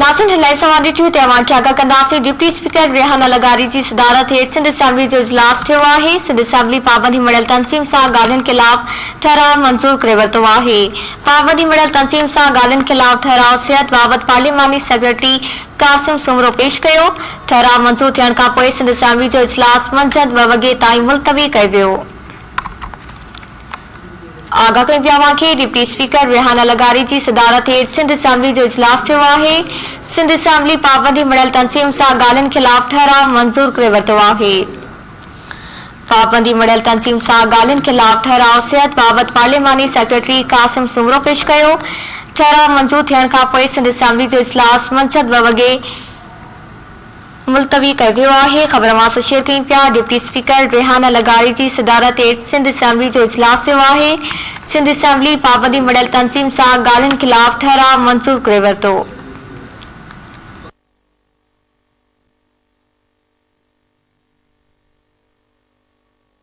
नाज़रीन हिलाए समाजी जूं तव्हां खे आगाह कंदासीं। डिप्टी स्पीकर रेहाना लगारी जी सदारत हेठि सिंध असेंबली जो इजलास थियो आहे। सिंध असेंबली पाबंदी मिलियल तनसीम सां ॻाल्हियुनि खिलाफ ठहराव मंज़ूर करे वरितो आहे। पाबंदी मिलियल तनसीम सां ॻाल्हियुनि खिलाफ ठहराव सिहत बाबति पार्लियामानी सेक्रेटरी कासिम सुमरो पेश कयो। ठहराव मंज़ूर थियण खां पोइ सिंध असेंबली जो इजलास मंझंदि 2 वॻे ताईं मुलतवी कयो वियो। आगाह कयूं तव्हां खे डिप्टी स्पीकर रेहाना लगारी जी सदारत हेठि सिंध असेंबली जो इजलास थियो आहे। सिंध असेंबली पाबंदी मिलियल तनसीम सां ॻाल्हियुनि खिलाफ ठहराव मंज़ूर करे वरितो आहे। पाबंदी मिलियल तनसीम सां ॻाल्हियुनि खिलाफ ठहराव सिहत बाबति पार्लियामानी सेक्रेटरी कासिम सुमरो पेश कयो। ठहराव मंज़ूर थियण खां पोइ सिंध असेंबली जो इजलास मंझंदि 2 वॻे मुलतवी कयो वियो आहे। ख़बर मां शेयर कयूं पिया। डिप्टी स्पीकर रेहाना लगारी जी सदारत हेठि सिंध असेंबली जो इजलास थियो आहे। सिंध असेंबली पाबंदी मिलियल तनसीम सां ॻाल्हियुनि खिलाफ ठहराव मंज़ूर करे वरितो।